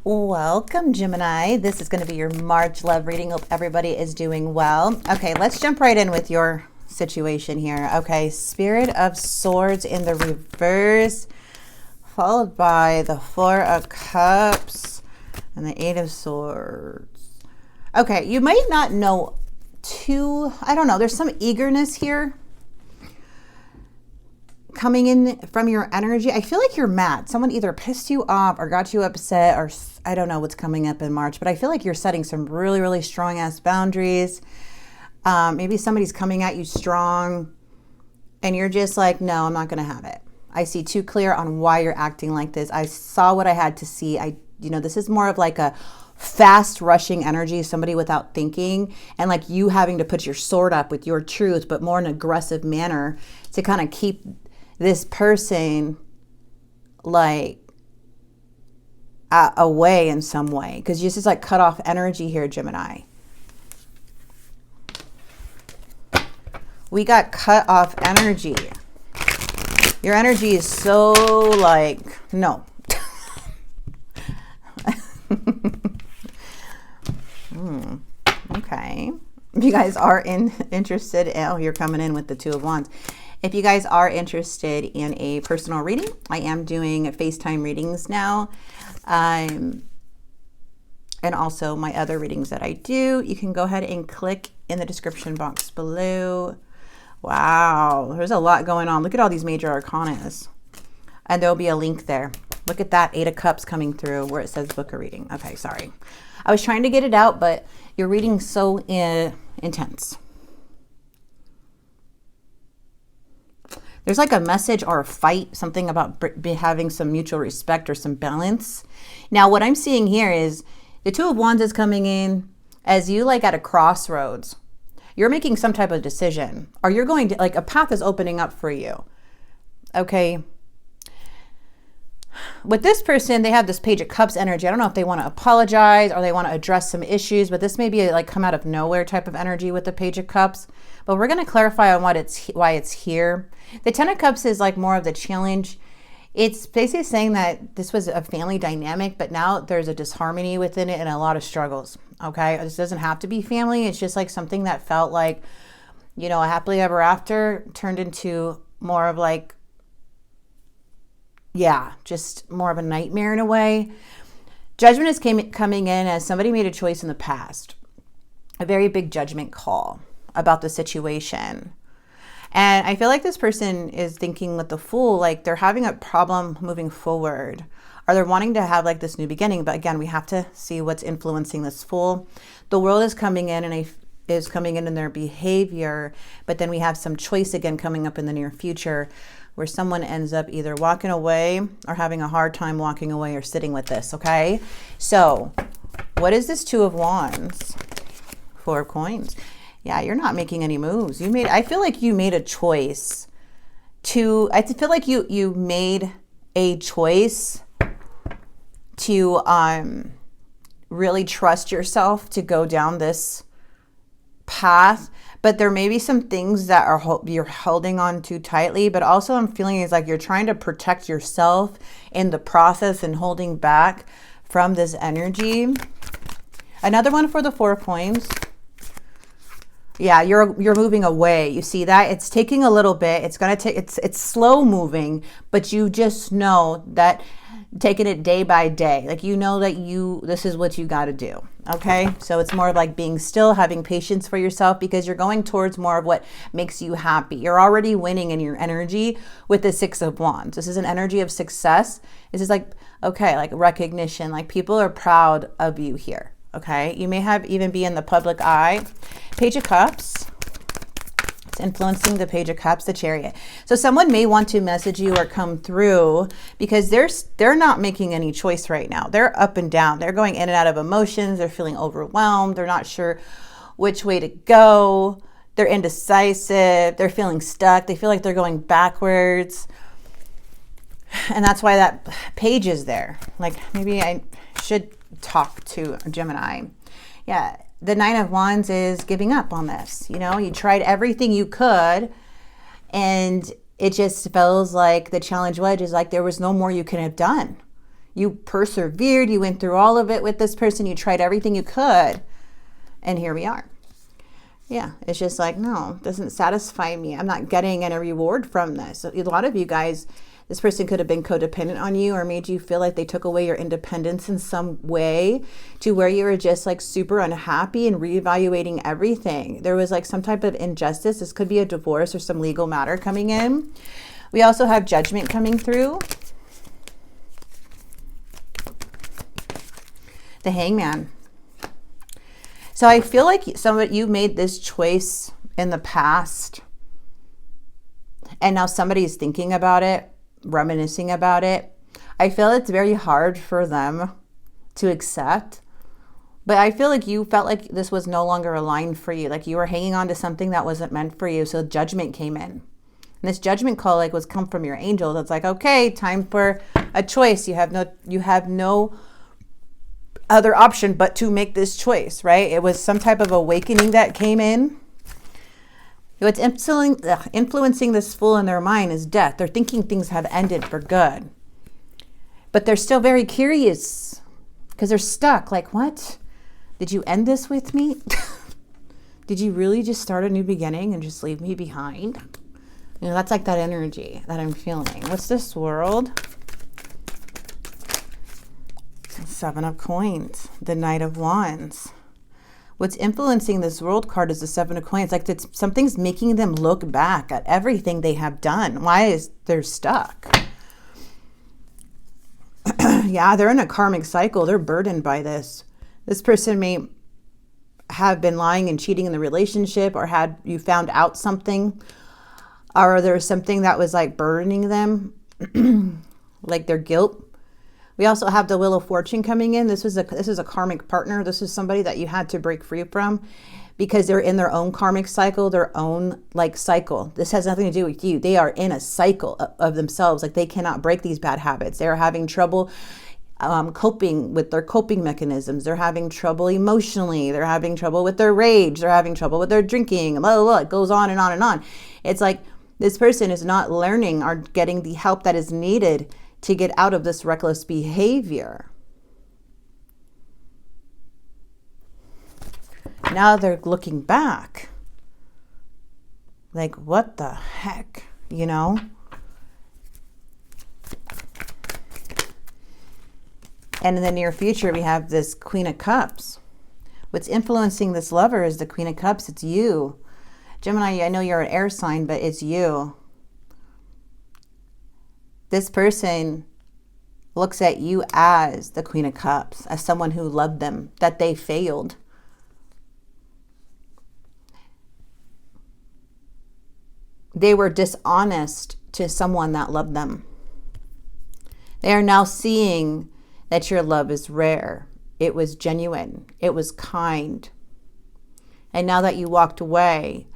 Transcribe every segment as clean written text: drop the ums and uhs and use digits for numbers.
Welcome, Gemini. This is going to be your March love reading. Hope everybody is doing well. Okay, let's jump right in with your situation here. Okay, Spirit of Swords in the reverse, followed by the Four of Cups and the Eight of Swords. Okay, you might not know I don't know, there's some eagerness here coming in from your energy. I feel like you're mad. Someone either pissed you off or got you upset, or I don't know what's coming up in March, but I feel like you're setting some really, really strong ass boundaries. Maybe somebody's coming at you strong and you're just like, no, I'm not going to have it. I see too clear on why you're acting like this. I saw what I had to see. This is more of like a fast rushing energy, somebody without thinking, and like you having to put your sword up with your truth, but more in an aggressive manner to kind of keep this person like away in some way, because this is like cut off energy here, Gemini. We got cut off energy. Your energy is so like, no. Okay. If you guys are interested, oh, you're coming in with the Two of Wands. If you guys are interested in a personal reading, I am doing FaceTime readings now. And also my other readings that I do, you can go ahead and click in the description box below. Wow, there's a lot going on. Look at all these major arcanas. And there'll be a link there. Look at that Eight of Cups coming through where it says book a reading. Okay, sorry. I was trying to get it out, but your reading's so intense. There's like a message or a fight, something about having some mutual respect or some balance. Now, what I'm seeing here is the Two of Wands is coming in as you like at a crossroads. You're making some type of decision, or you're going to, like, a path is opening up for you. Okay. With this person, they have this Page of Cups energy. I don't know if they want to apologize or they want to address some issues, but this may be like come out of nowhere type of energy with the Page of Cups. But we're going to clarify on why it's here. The Ten of Cups is like more of the challenge. It's basically saying that this was a family dynamic, but now there's a disharmony within it and a lot of struggles. Okay, this doesn't have to be family. It's just like something that felt like, a happily ever after turned into more of like, yeah, just more of a nightmare in a way. Judgment is coming in as somebody made a choice in the past, a very big judgment call about the situation. And I feel like this person is thinking with the Fool, like they're having a problem moving forward, or they're wanting to have like this new beginning. But again, we have to see what's influencing this Fool. The World is coming in and is coming in their behavior, but then we have some choice again coming up in the near future where someone ends up either walking away or having a hard time walking away or sitting with this. Okay, so what is this Two of Wands? Four of Coins. Yeah, you're not making any moves. I feel like you made a choice I feel like you made a choice to really trust yourself to go down this path, but there may be some things that you're holding on too tightly, but also I'm feeling is like you're trying to protect yourself in the process and holding back from this energy. Another one for the Four of Coins. Yeah, you're moving away. You see that? It's taking a little bit. It's going to take, it's slow moving, but you just know that taking it day by day, like, that this is what you got to do. Okay. So it's more of like being still, having patience for yourself, because you're going towards more of what makes you happy. You're already winning in your energy with the Six of Wands. This is an energy of success. This is like, okay, like recognition, like people are proud of you here. Okay, you may even be in the public eye. Page of Cups. It's influencing the Page of Cups, the Chariot. So someone may want to message you or come through because they're not making any choice right now. They're up and down. They're going in and out of emotions. They're feeling overwhelmed. They're not sure which way to go. They're indecisive. They're feeling stuck. They feel like they're going backwards. And that's why that page is there. Like, maybe I should talk to a Gemini. Yeah, the Nine of Wands is giving up on this. You tried everything you could, and it just feels like the challenge wedge is like there was no more you could have done. You persevered. You went through all of it with this person. You tried everything you could. And here we are. Yeah, it's just like, no, it doesn't satisfy me. I'm not getting any reward from this. A lot of you guys, this person could have been codependent on you or made you feel like they took away your independence in some way to where you were just like super unhappy and reevaluating everything. There was like some type of injustice. This could be a divorce or some legal matter coming in. We also have judgment coming through. The Hangman. So I feel like you made this choice in the past and now somebody's thinking about it, reminiscing about it. I feel it's very hard for them to accept, but I feel like you felt like this was no longer aligned for you. Like you were hanging on to something that wasn't meant for you. So judgment came in. And this judgment call like was come from your angels. It's like, okay, time for a choice. You have no other option but to make this choice, right? It was some type of awakening that came in. What's influencing this fool in their mind is death. They're thinking things have ended for good. But they're still very curious because they're stuck. Like, what? Did you end this with me? Did you really just start a new beginning and just leave me behind? You know, that's like that energy that I'm feeling. What's this world? Seven of Coins, the Knight of Wands. What's influencing this world card is the Seven of Coins. Like something's making them look back at everything they have done. Why is they're stuck? Yeah, they're in a karmic cycle. They're burdened by this. This person may have been lying and cheating in the relationship, or had you found out something, or there's something that was like burdening them, like their guilt. We also have the Wheel of Fortune coming in. This is a karmic partner. This is somebody that you had to break free from because they're in their own karmic cycle, their own like cycle. This has nothing to do with you. They are in a cycle of themselves. Like they cannot break these bad habits. They're having trouble coping with their coping mechanisms. They're having trouble emotionally. They're having trouble with their rage. They're having trouble with their drinking. Blah, blah, blah. It goes on and on and on. It's like this person is not learning or getting the help that is needed to get out of this reckless behavior. Now they're looking back. Like, what the heck, you know? And in the near future, we have this Queen of Cups. What's influencing this lover is the Queen of Cups. It's you. Gemini, I know you're an air sign, but it's you. This person looks at you as the Queen of Cups, as someone who loved them, that they failed. They were dishonest to someone that loved them. They are now seeing that your love is rare. It was genuine. It was kind. And now that you walked away,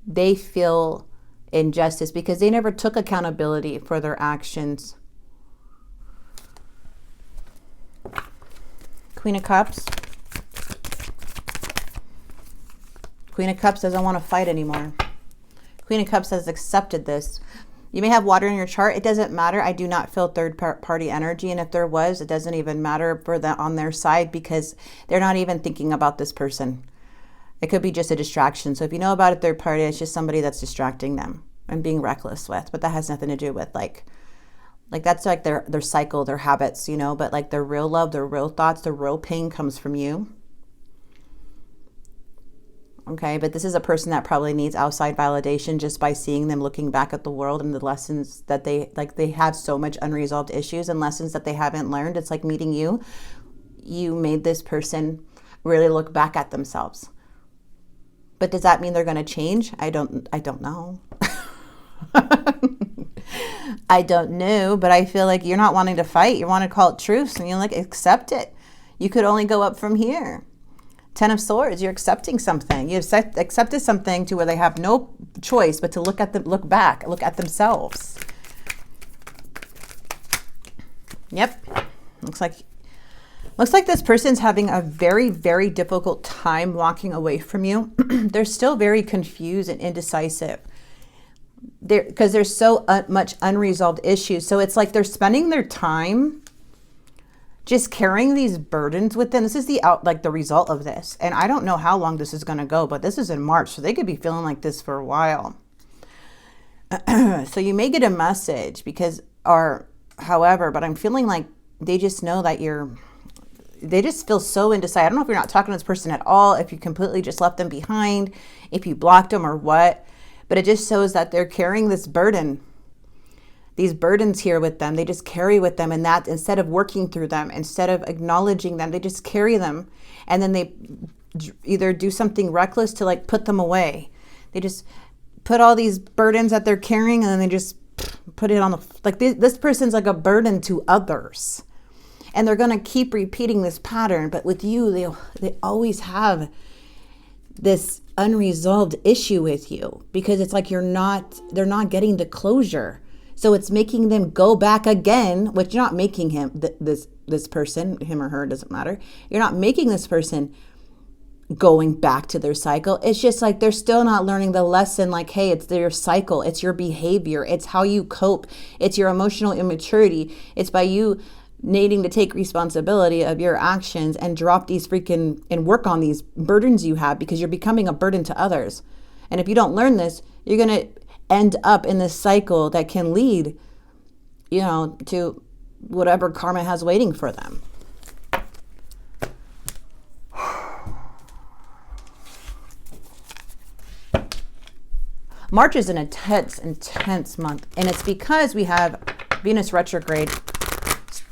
they feel injustice because they never took accountability for their actions. Queen of Cups. Queen of Cups doesn't want to fight anymore. Queen of Cups has accepted this. You may have water in your chart. It doesn't matter. I do not feel third party energy. And if there was, it doesn't even matter for that on their side because they're not even thinking about this person. It could be just a distraction. So if you know about a third party, it's just somebody that's distracting them and being reckless with. But that has nothing to do with like that's like their cycle, their habits, you know. But like their real love, their real thoughts, their real pain comes from you. Okay, but this is a person that probably needs outside validation just by seeing them looking back at the world and the lessons that they have so much unresolved issues and lessons that they haven't learned. It's like meeting you. You made this person really look back at themselves. But does that mean they're going to change? I don't know. I don't know, but I feel like you're not wanting to fight. You want to call it truce and you like accept it. You could only go up from here. Ten of Swords, you're accepting something. You've accepted something to where they have no choice but to look at themselves. Yep. Looks like this person's having a very, very difficult time walking away from you. They're still very confused and indecisive. Because there's so much unresolved issues. So it's like they're spending their time just carrying these burdens with them. This is the result of this. And I don't know how long this is going to go, but this is in March. So they could be feeling like this for a while. So you may get a message however, but I'm feeling like they just know that they just feel so indecisive. I don't know if you're not talking to this person at all, if you completely just left them behind, if you blocked them or what, but it just shows that they're carrying this burden, these burdens here with them. They just carry with them, and that instead of working through them, instead of acknowledging them, they just carry them. And then they either do something reckless to like put them away. They just put all these burdens that they're carrying, and then they just put it on this person's like a burden to others. And they're going to keep repeating this pattern. But with you, they always have this unresolved issue with you, because it's like they're not getting the closure. So it's making them go back again, which you're not making this person, him or her, doesn't matter. You're not making this person going back to their cycle. It's just like they're still not learning the lesson, like, hey, it's their cycle. It's your behavior. It's how you cope. It's your emotional immaturity. It's by you needing to take responsibility of your actions and drop these and work on these burdens you have, because you're becoming a burden to others. And if you don't learn this, you're going to end up in this cycle that can lead, to whatever karma has waiting for them. March is an intense month, and it's because we have Venus retrograde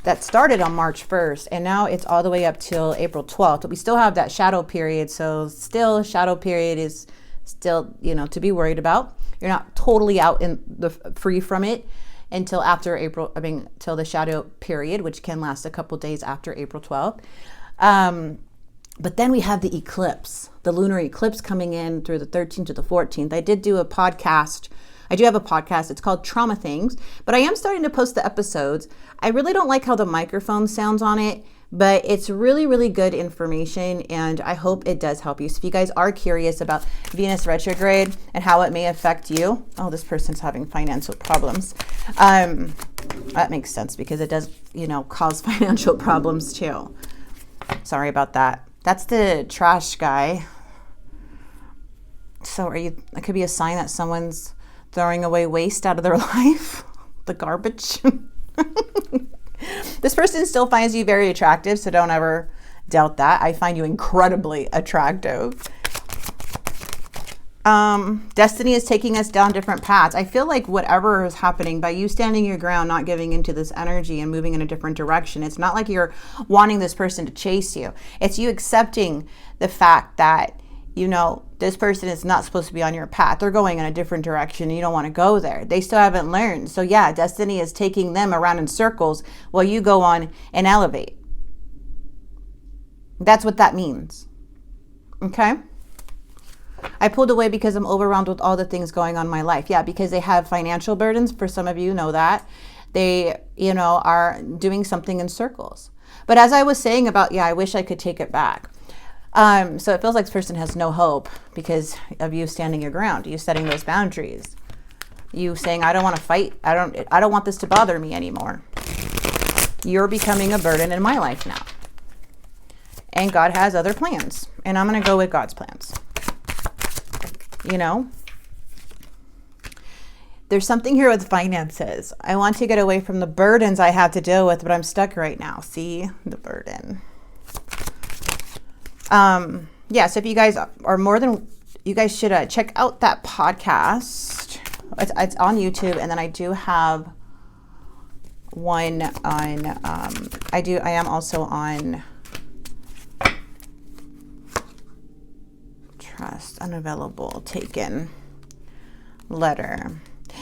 that started on March 1st, and now it's all the way up till April 12th. But we still have that shadow period, so still shadow period is still, to be worried about. You're not totally out in the free from it until till the shadow period, which can last a couple days after April 12th. But then we have the eclipse, the lunar eclipse coming in through the 13th to the 14th. I do have a podcast. It's called Trauma Things, but I am starting to post the episodes. I really don't like how the microphone sounds on it, but it's really, really good information, and I hope it does help you. So if you guys are curious about Venus retrograde and how it may affect you, this person's having financial problems. That makes sense, because it does, cause financial problems too. Sorry about that. That's the trash guy. So it could be a sign that someone's throwing away waste out of their life, the garbage. This person still finds you very attractive, so don't ever doubt that. I find you incredibly attractive. Destiny is taking us down different paths. I feel like whatever is happening, by you standing your ground, not giving into this energy and moving in a different direction, it's not like you're wanting this person to chase you. It's you accepting the fact that, this person is not supposed to be on your path. They're going in a different direction. And you don't want to go there. They still haven't learned. So yeah, destiny is taking them around in circles while you go on and elevate. That's what that means. Okay? I pulled away because I'm overwhelmed with all the things going on in my life. Yeah, because they have financial burdens. For some of you know that. They, are doing something in circles. But as I was saying about, I wish I could take it back. So it feels like this person has no hope because of you standing your ground, you setting those boundaries, you saying, I don't want to fight. I don't want this to bother me anymore. You're becoming a burden in my life now. And God has other plans, and I'm going to go with God's plans. There's something here with finances. I want to get away from the burdens I have to deal with, but I'm stuck right now. See the burden. So if you guys are you guys should check out that podcast. It's on YouTube, and then I do have one on, I am also on Trust, Unavailable, Taken, Letter.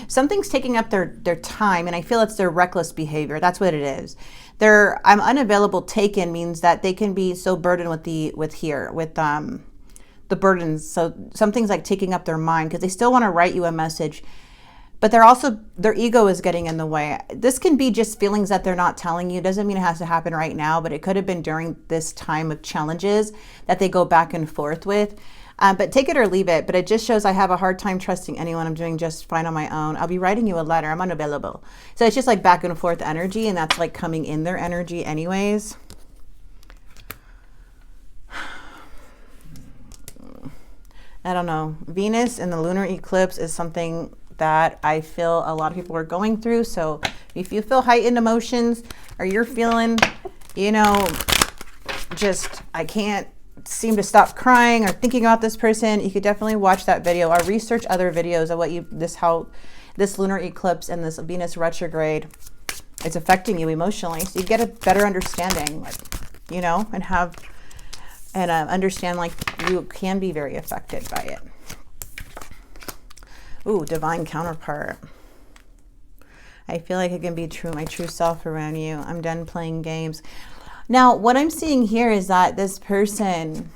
Something's taking up their time, and I feel it's their reckless behavior. That's what it is. I'm unavailable. Taken means that they can be so burdened with the burdens. So something's like taking up their mind, because they still want to write you a message, but their ego is getting in the way. This can be just feelings that they're not telling you. Doesn't mean it has to happen right now, but it could have been during this time of challenges that they go back and forth with. But take it or leave it. But it just shows I have a hard time trusting anyone. I'm doing just fine on my own. I'll be writing you a letter. I'm unavailable. So it's just like back and forth energy, and that's like coming in their energy anyways. I don't know. Venus in the lunar eclipse is something that I feel a lot of people are going through. So if you feel heightened emotions, or you're feeling, you know, just I can't seem to stop crying or thinking about this person, you could definitely watch that video or research other videos of how this lunar eclipse and this Venus retrograde is affecting you emotionally, so you get a better understanding, you know, and understand like you can be very affected by it. Ooh, divine counterpart. I feel like I can be my true self around you. I'm done playing games. Now, what I'm seeing here is that this person,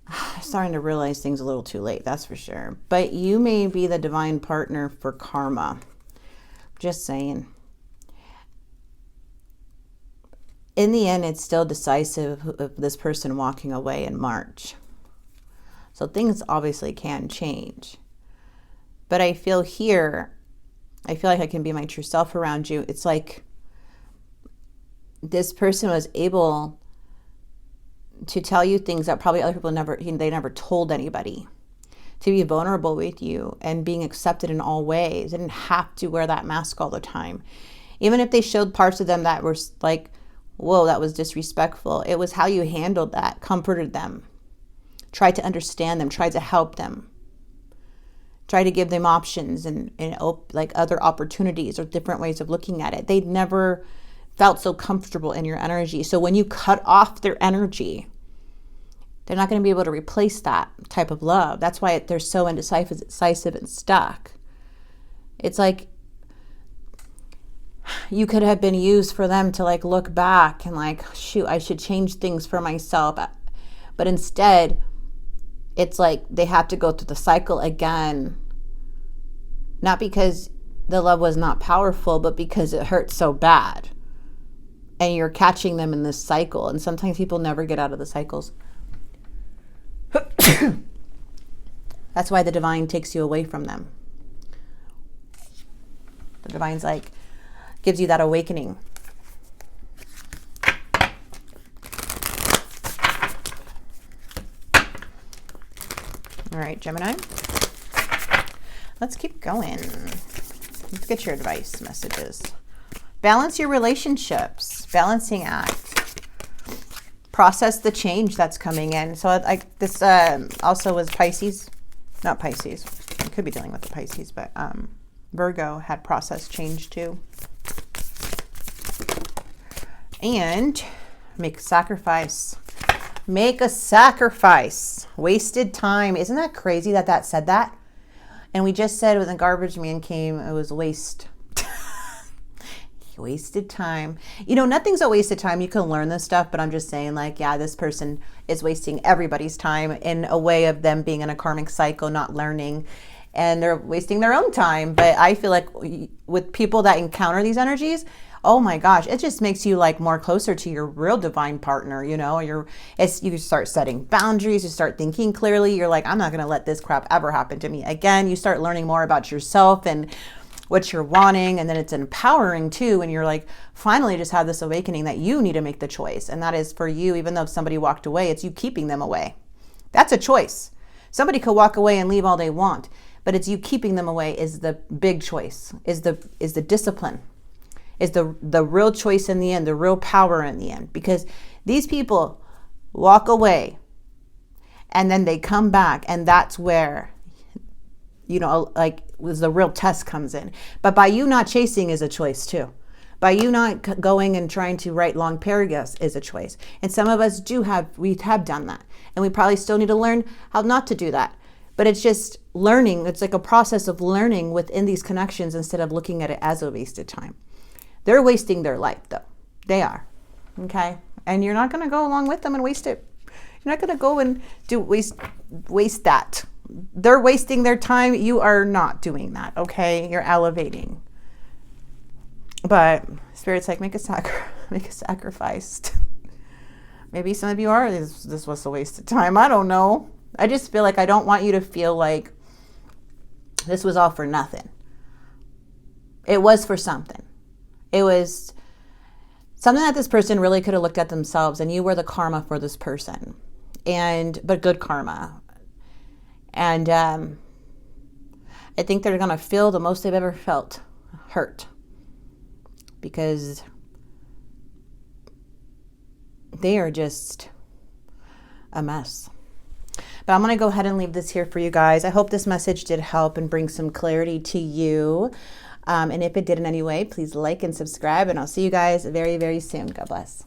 I'm starting to realize things a little too late, that's for sure. But you may be the divine partner for karma. Just saying. In the end, it's still decisive of this person walking away in March. So things obviously can change. But I feel here, I feel like I can be my true self around you. It's like this person was able to tell you things that probably other people never told anybody. To be vulnerable with you and being accepted in all ways. They didn't have to wear that mask all the time. Even if they showed parts of them that were like, whoa, that was disrespectful. It was how you handled that, comforted them, tried to understand them, tried to help them, tried to give them options and like other opportunities or different ways of looking at it. They never felt so comfortable in your energy. So when you cut off their energy, they're not going to be able to replace that type of love. That's why they're so indecisive and stuck. It's like you could have been used for them to like look back and like, shoot, I should change things for myself. But instead, it's like they have to go through the cycle again. Not because the love was not powerful, but because it hurt so bad. And you're catching them in this cycle. And sometimes people never get out of the cycles. That's why the divine takes you away from them. The divine's like, gives you that awakening. All right, Gemini. Let's keep going. Let's get your advice messages. Balance your relationships. Balancing act. Process the change that's coming in. So this also was Pisces. Not Pisces. I could be dealing with the Pisces, but Virgo had process change too. And make a sacrifice. Make a sacrifice. Wasted time. Isn't that crazy that said that? And we just said when the garbage man came, it was waste. Wasted time. You know, nothing's a waste of time. You can learn this stuff, but I'm just saying like, yeah, this person is wasting everybody's time in a way of them being in a karmic cycle, not learning, and they're wasting their own time. But I feel like with people that encounter these energies, oh my gosh, it just makes you like more closer to your real divine partner, you know. You start setting boundaries, you start thinking clearly. You're like, I'm not going to let this crap ever happen to me again. You start learning more about yourself and what you're wanting, and then it's empowering too. And you're like, finally just have this awakening that you need to make the choice. And that is for you, even though if somebody walked away, it's you keeping them away. That's a choice. Somebody could walk away and leave all they want, but it's you keeping them away is the big choice, is the discipline, is the real choice in the end, the real power in the end. Because these people walk away and then they come back, and that's where, you know, like the real test comes in. But by you not chasing is a choice too. By you not going and trying to write long paragraphs is a choice. And some of us we have done that. And we probably still need to learn how not to do that. But it's just learning. It's like a process of learning within these connections instead of looking at it as a wasted time. They're wasting their life though. They are. Okay? And you're not going to go along with them and waste it. You're not going to go and waste that. They're wasting their time. You are not doing that. Okay? You're elevating. But Spirit's like, make a sacrifice. maybe some of you are, this was a waste of time. I don't know. I just feel like I don't want you to feel like this was all for nothing. It was for something. It was something that this person really could have looked at themselves, and you were the karma for this person. But good karma. And I think they're going to feel the most they've ever felt hurt, because they are just a mess. But I'm going to go ahead and leave this here for you guys. I hope this message did help and bring some clarity to you. And if it did in any way, please like and subscribe, and I'll see you guys very, very soon. God bless.